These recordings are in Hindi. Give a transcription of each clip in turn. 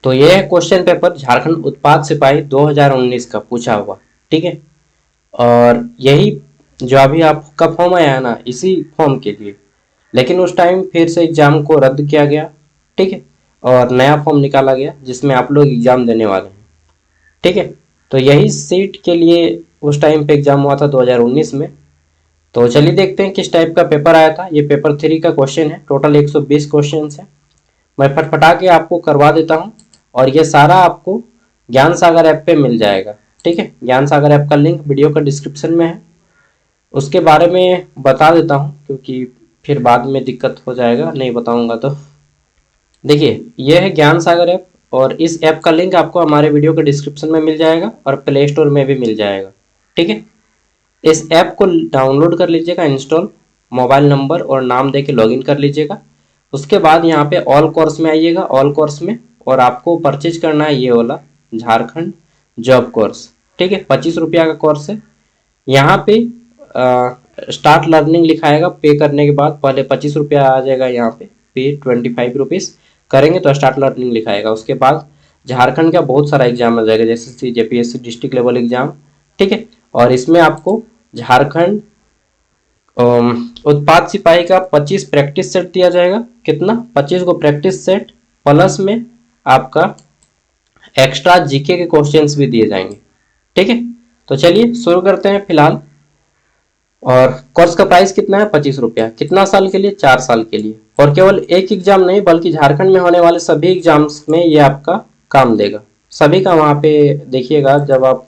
तो ये है क्वेश्चन पेपर झारखंड उत्पाद सिपाही 2019 का पूछा हुआ। ठीक है, और यही जो अभी आपका फॉर्म आया है ना, इसी फॉर्म के लिए, लेकिन उस टाइम फिर से एग्जाम को रद्द किया गया। ठीक है, और नया फॉर्म निकाला गया जिसमें आप लोग एग्जाम देने वाले हैं। ठीक है, तो यही सीट के लिए उस टाइम पे एग्जाम हुआ था 2019 में। तो चलिए देखते हैं किस टाइप का पेपर आया था। ये पेपर 3 का क्वेश्चन है, टोटल 120 क्वेश्चन है। मैं फटफटा के आपको करवा देता हूँ, और ये सारा आपको ज्ञान सागर ऐप पे मिल जाएगा। ठीक है, ज्ञान सागर ऐप का लिंक वीडियो का डिस्क्रिप्शन में है। उसके बारे में बता देता हूँ, क्योंकि फिर बाद में दिक्कत हो जाएगा नहीं बताऊंगा तो। देखिए, यह है ज्ञान सागर ऐप, और इस ऐप का लिंक आपको हमारे वीडियो के डिस्क्रिप्शन में मिल जाएगा और प्ले स्टोर में भी मिल जाएगा। ठीक है, इस ऐप को डाउनलोड कर लीजिएगा, इंस्टॉल, मोबाइल नंबर और नाम दे के लॉगिन कर लीजिएगा। उसके बाद यहाँ पे ऑल कोर्स में आइएगा, ऑल कोर्स में, और आपको परचेज करना है ये वाला झारखंड जॉब कोर्स। ठीक है, 25 रुपया का कोर्स है। यहाँ पे स्टार्ट लर्निंग लिखाएगा, पे करने के बाद पहले 25 रुपया आ जाएगा, यहाँ पे पे 25 रुपीज़ करेंगे तो स्टार्ट लर्निंग लिखाएगा। उसके बाद झारखंड का बहुत सारा एग्जाम आ जाएगा, जैसे जेपीएससी डिस्ट्रिक्ट लेवल एग्जाम। ठीक है, और इसमें आपको झारखंड उत्पाद सिपाही का 25 प्रैक्टिस सेट दिया जाएगा। कितना? 25 को प्रैक्टिस सेट, प्लस में आपका एक्स्ट्रा जीके के क्वेश्चंस भी दिए जाएंगे। ठीक है, तो चलिए शुरू करते हैं फिलहाल। और कोर्स का प्राइस कितना है? 25 रुपया। कितना साल के लिए? 4 साल के लिए। और केवल एक एग्जाम नहीं, बल्कि झारखंड में होने वाले सभी एग्जाम्स में ये आपका काम देगा। सभी का वहाँ पे देखिएगा, जब आप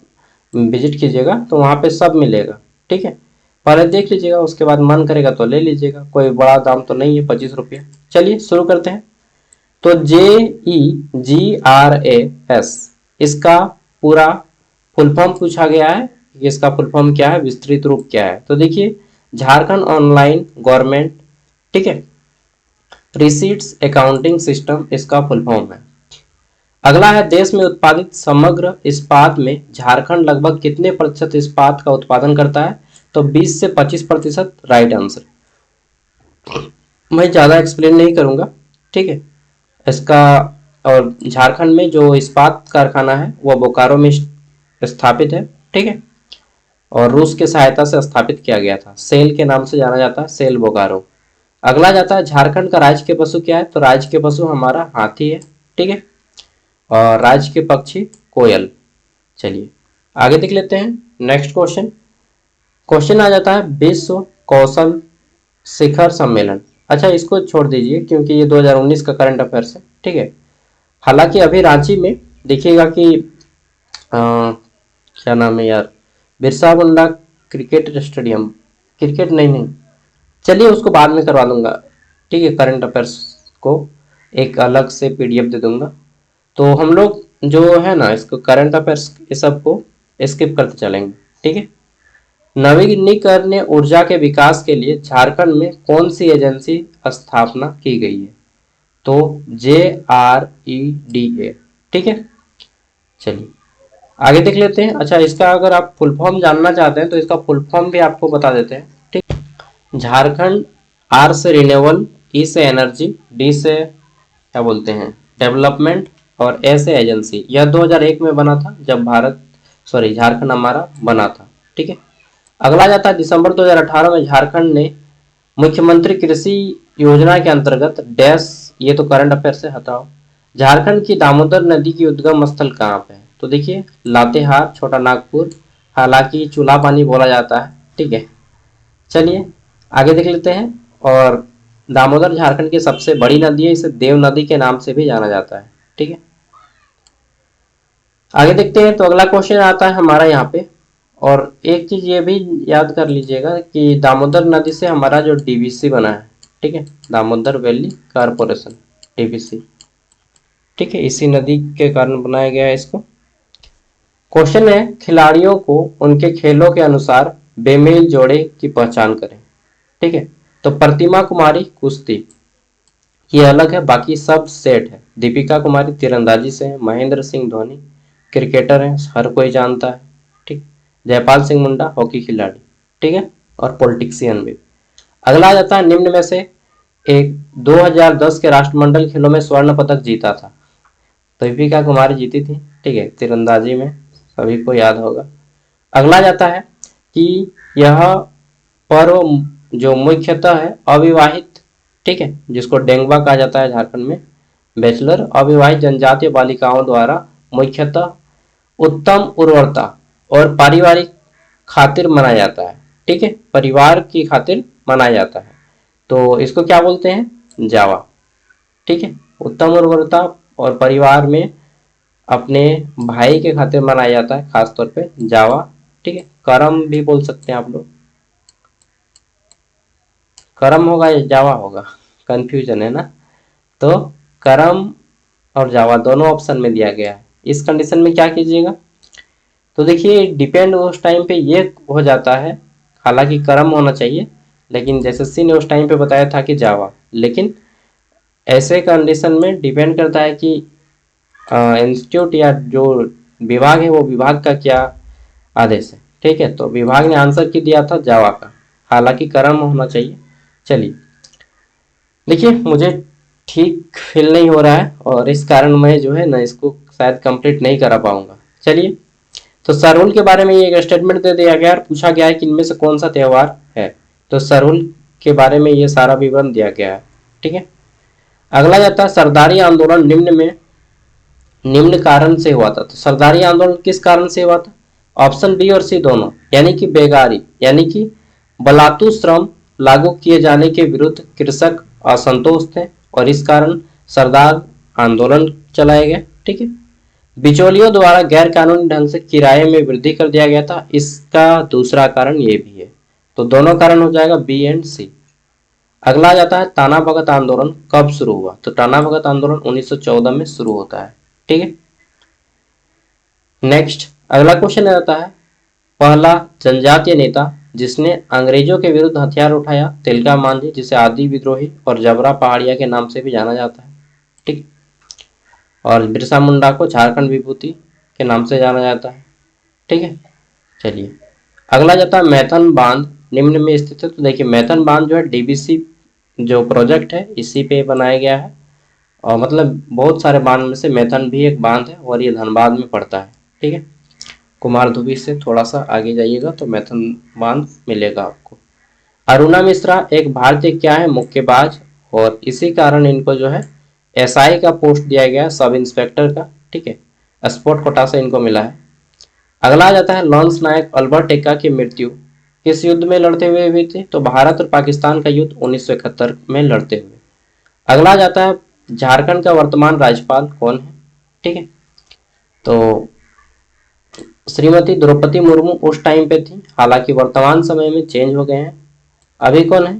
विजिट कीजिएगा तो वहाँ पे सब मिलेगा। ठीक है, पहले देख लीजिएगा, उसके बाद मन करेगा तो ले लीजिएगा, कोई बड़ा दाम तो नहीं है 25 रुपया। चलिए शुरू करते हैं। तो JEGRAS इसका पूरा फुल फॉर्म पूछा गया है। इसका फुल फॉर्म क्या है, विस्तृत रूप क्या है? तो देखिए, झारखंड ऑनलाइन गवर्नमेंट, ठीक है, रिसीट्स अकाउंटिंग सिस्टम इसका फुल फॉर्म है। अगला है, देश में उत्पादित समग्र इस्पात में झारखंड लगभग कितने प्रतिशत इस्पात का उत्पादन करता है? तो 20 से 25%, राइट आंसर। मैं ज़्यादा एक्सप्लेन नहीं करूंगा। ठीक है, इसका, और झारखंड में जो इस्पात कारखाना है वह बोकारो में स्थापित है। ठीक है, और रूस के सहायता से स्थापित किया गया था, सेल के नाम से जाना जाता है, सेल बोकारो। अगला जाता है, झारखंड का राज्य के पशु क्या है? तो राज्य के पशु हमारा हाथी है। ठीक है, और राज्य के पक्षी कोयल। चलिए आगे देख लेते हैं नेक्स्ट क्वेश्चन। क्वेश्चन आ जाता है, विश्व कौशल शिखर सम्मेलन। अच्छा, इसको छोड़ दीजिए क्योंकि ये 2019 का करंट अफेयर्स है। ठीक है, हालांकि अभी रांची में देखिएगा कि क्या नाम है यार, Birsa Munda cricket stadium, cricket नहीं, चलिए उसको बाद में करवा दूंगा। ठीक है, करंट अफेयर्स को एक अलग से पीडीएफ दे दूंगा। तो हम लोग जो है ना, इसको करंट अफेयर्स ये सब को स्किप करते चलेंगे। ठीक है, नवीनीकरणीय ऊर्जा के विकास के लिए झारखंड में कौन सी एजेंसी स्थापना की गई है? तो JREDA। ठीक है, चलिए आगे देख लेते हैं। अच्छा, इसका अगर आप फुल फॉर्म जानना चाहते हैं तो इसका फुल फॉर्म भी आपको बता देते हैं। ठीक, झारखंड, R से रिन्यूएबल, E से एनर्जी, D से क्या बोलते हैं, डेवलपमेंट, और A से एजेंसी। यह 2001 में बना था, जब झारखंड हमारा बना था। ठीक है, अगला जाता है, दिसंबर 2018 में झारखंड ने मुख्यमंत्री कृषि योजना के अंतर्गत डैश, ये तो करंट अफेयर से हटाओ, झारखंड की दामोदर नदी की उद्गम स्थल कहाँ पे है? तो देखिए, लातेहार, छोटा नागपुर, हालांकि चूल्हा पानी बोला जाता है। ठीक है, चलिए आगे देख लेते हैं। और दामोदर झारखंड की सबसे बड़ी नदी है, इसे देव नदी के नाम से भी जाना जाता है। ठीक है, आगे देखते हैं। तो अगला क्वेश्चन आता है हमारा यहाँ पे, और एक चीज ये भी याद कर लीजिएगा कि दामोदर नदी से हमारा जो डीवीसी बना है, ठीक है, दामोदर वैली कारपोरेशन, डीवीसी। ठीक है, इसी नदी के कारण बनाया गया है इसको। क्वेश्चन है, खिलाड़ियों को उनके खेलों के अनुसार बेमेल जोड़े की पहचान करें। ठीक है, तो प्रतिमा कुमारी कुश्ती, ये अलग है, बाकी सब सेट है। दीपिका कुमारी तीरंदाजी से है, महेंद्र सिंह धोनी क्रिकेटर हैं, हर कोई जानता है। ठीक, जयपाल सिंह मुंडा हॉकी खिलाड़ी। ठीक है, और पॉलिटिशियन भी। अगला आ जाता है, निम्न में से एक 2010 के राष्ट्रमंडल खेलों में स्वर्ण पदक जीता था। दीपिका कुमारी जीती थी, ठीक है, तीरंदाजी में, सभी को याद होगा। अगला जाता है कि यह पर्व जो मुख्यतः है अविवाहित, ठीक है, जिसको डेंगवा कहा जाता है झारखंड में, बैचलर, अविवाहित जनजातीय बालिकाओं द्वारा मुख्यतः उत्तम उर्वरता और पारिवारिक खातिर मनाया जाता है, ठीक है, परिवार की खातिर मनाया जाता है। तो इसको क्या बोलते हैं, जावा, ठीक है, उत्तम उर्वरता और परिवार में अपने भाई के खातिर मनाया जाता है, खासतौर पे जावा, ठीक है। करम भी बोल सकते हैं आप लोग, करम होगा या जावा होगा, कंफ्यूजन है ना। तो करम और जावा दोनों ऑप्शन में दिया गया है। इस कंडीशन में क्या कीजिएगा, तो देखिए डिपेंड उस टाइम पे ये हो जाता है, हालांकि करम होना चाहिए, लेकिन जैसे सी ने उस टाइम पे बताया था कि जावा, लेकिन ऐसे कंडीशन में डिपेंड करता है कि इंस्टीट्यूट या जो विभाग है वो विभाग का क्या आदेश है, ठीक है। तो विभाग ने आंसर की दिया था जावा का, हालांकि कर्म होना चाहिए। चलिए, देखिए मुझे ठीक फील नहीं हो रहा है और इस कारण मैं जो है ना इसको शायद कंप्लीट नहीं करा पाऊंगा। चलिए, तो सरहुल के बारे में ये एक स्टेटमेंट दे दिया गया और पूछा गया है कि इनमें से कौन सा त्योहार है। तो सरहुल के बारे में ये सारा विवरण दिया गया है, ठीक है। अगला जाता है सरदारी आंदोलन निम्न कारण से हुआ था। तो सरदारी आंदोलन किस कारण से हुआ था, ऑप्शन बी और सी दोनों, यानी कि बेगारी यानी कि बलातू श्रम लागू किए जाने के विरुद्ध कृषक असंतोष थे और इस कारण सरदार आंदोलन चलाए गए, ठीक है। बिचौलियों द्वारा गैर कानूनी ढंग से किराए में वृद्धि कर दिया गया था, इसका दूसरा कारण ये भी है। तो दोनों कारण हो जाएगा बी एंड सी। अगला जाता है ताना भगत आंदोलन कब शुरू हुआ। तो ताना भगत आंदोलन 1914 में शुरू होता है, ठीक है। नेक्स्ट अगला क्वेश्चन आता है पहला जनजातीय नेता जिसने अंग्रेजों के विरुद्ध हथियार उठाया, तिलका मांझी, जिसे आदि विद्रोही और जबरा पहाड़िया के नाम से भी जाना जाता है, ठीक। और बिरसा मुंडा को झारखंड विभूति के नाम से जाना जाता है, ठीक है। चलिए, अगला जाता है मैथन बांध निम्न में स्थित है। तो देखिए मैथन बांध जो है डीबीसी जो प्रोजेक्ट है इसी पे बनाया गया है, और मतलब बहुत सारे बांध में से मैथन भी एक बांध है और ये धनबाद में पड़ता है, ठीक है। कुमारधुबी से थोड़ा सा आगे जाइएगा तो मैथन बांध मिलेगा आपको। अरुणा मिश्रा एक भारतीय क्या है, मुक्केबाज, और इसी कारण इनको जो है एसआई का पोस्ट दिया गया, सब इंस्पेक्टर का, ठीक है, स्पोर्ट कोटा से इनको मिला है। अगला आ जाता है लॉन्स नायक अल्बर्ट एक्का की मृत्यु किस युद्ध में लड़ते हुए हुई थी। तो भारत और पाकिस्तान का युद्ध 1971 में लड़ते हुए। अगला आ जाता है झारखंड का वर्तमान राज्यपाल कौन है, ठीक है। तो श्रीमती द्रौपदी मुर्मू उस टाइम पे थी, हालांकि वर्तमान समय में चेंज हो गए हैं। अभी कौन है,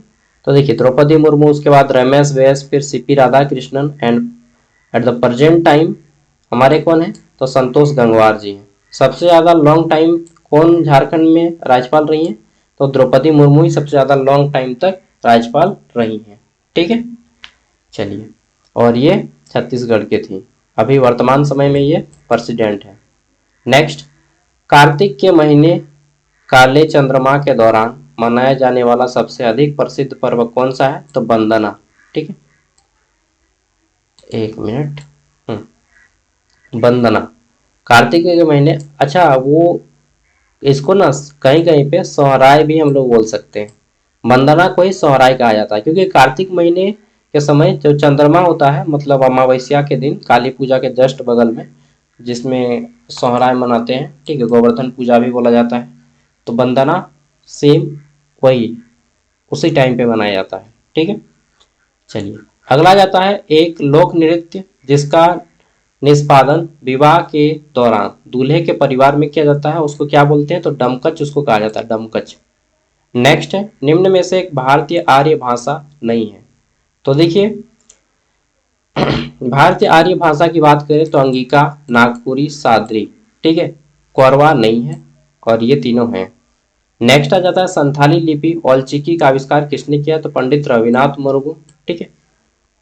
तो देखिए द्रौपदी मुर्मू, उसके बाद रमेश बैस, फिर CP Radhakrishnan, and at the present time हमारे कौन है, तो संतोष गंगवार जी हैं। सबसे ज़्यादा लॉन्ग टाइम कौन झारखंड में राज्यपाल रही हैं, तो द्रौपदी मुर्मू ही सबसे ज़्यादा लॉन्ग टाइम तक राज्यपाल रही हैं, ठीक है। चलिए, और ये छत्तीसगढ़ के थी, अभी वर्तमान समय में ये प्रेसिडेंट है। नेक्स्ट, कार्तिक के महीने काले चंद्रमा के दौरान मनाया जाने वाला सबसे अधिक प्रसिद्ध पर्व कौन सा है, तो वंदना, ठीक है। एक मिनट, वंदना कार्तिक के महीने, अच्छा वो इसको ना कहीं कहीं पे सोहराय भी हम लोग बोल सकते हैं, वंदना को ही सोहराय कहा जाता है, क्योंकि कार्तिक महीने के समय जो चंद्रमा होता है, मतलब अमावस्या के दिन काली पूजा के जस्ट बगल में, जिसमें सोहराय मनाते हैं, ठीक है, गोवर्धन पूजा भी बोला जाता है। तो वंदना सेम वही उसी टाइम पे मनाया जाता है, ठीक है। चलिए, अगला जाता है एक लोक नृत्य जिसका निष्पादन विवाह के दौरान दूल्हे के परिवार में किया जाता है, उसको क्या बोलते हैं, तो डमकच उसको कहा जाता है, डमकच। नेक्स्ट है निम्न में से एक भारतीय आर्य भाषा नहीं है। तो देखिए भारतीय आर्य भाषा की बात करें तो अंगिका, नागपुरी, सादरी, ठीक है, कोरवा नहीं है, और ये तीनों हैं। नेक्स्ट आ जाता है संथाली लिपि औलचिकी का आविष्कार किसने किया, तो पंडित रघुनाथ मुर्मू, ठीक है,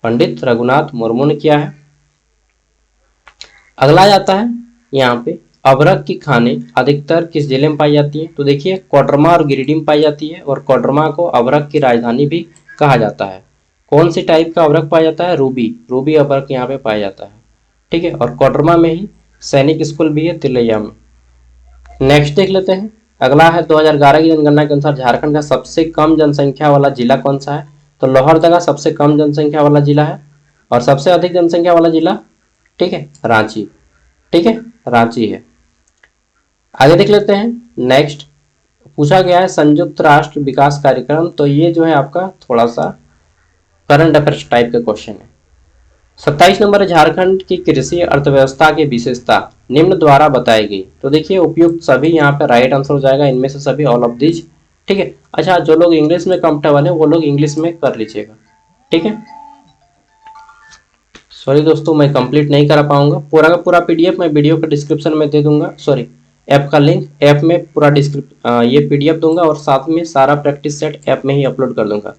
पंडित रघुनाथ मुर्मू ने किया है। अगला जाता है यहाँ पे अबरक की खानें अधिकतर किस जिले में पाई जाती हैं। तो देखिए कोडरमा और गिरिडीह में पाई जाती है, और कोडरमा को अबरक की राजधानी भी कहा जाता है। कौन सी टाइप का अबरक पाया जाता है, रूबी, रूबी अबरक यहाँ पे पाया जाता है, ठीक है, और कोडरमा में ही सैनिक स्कूल भी है तिलैया में। नेक्स्ट देख लेते हैं, अगला है 2011 की जनगणना के अनुसार झारखंड का सबसे कम जनसंख्या वाला जिला कौन सा है। तो लोहरदगा सबसे कम जनसंख्या वाला जिला है, और सबसे अधिक जनसंख्या वाला जिला, ठीक है, रांची, ठीक है, रांची है। आगे देख लेते हैं। नेक्स्ट पूछा गया है संयुक्त राष्ट्र विकास कार्यक्रम, तो ये जो है आपका थोड़ा सा करंट अफेयर्स टाइप का क्वेश्चन है। 27 नंबर है, झारखंड की कृषि अर्थव्यवस्था की विशेषता निम्न द्वारा बताई गई। तो देखिए उपयुक्त सभी यहाँ पे राइट आंसर हो जाएगा, इनमें से सभी, ऑल ऑफ दीज, ठीक है। अच्छा, जो लोग इंग्लिश में कंफर्टेबल है वो लोग इंग्लिश में कर लीजिएगा, ठीक है। सॉरी दोस्तों, मैं कंप्लीट नहीं करा पाऊंगा, पूरा का पूरा पीडीएफ मैं वीडियो के डिस्क्रिप्शन में दे दूंगा, सॉरी ऐप का लिंक, ऐप में पूरा ये पीडीएफ दूंगा, और साथ में सारा प्रैक्टिस सेट ऐप में ही अपलोड कर दूंगा।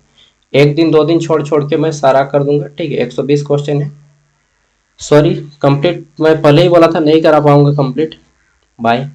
एक दिन 2 दिन छोड़ छोड़ के मैं सारा कर दूंगा, ठीक है। 120 क्वेश्चन है। सॉरी कंप्लीट मैं पहले ही बोला था नहीं करा पाऊंगा कंप्लीट। बाय।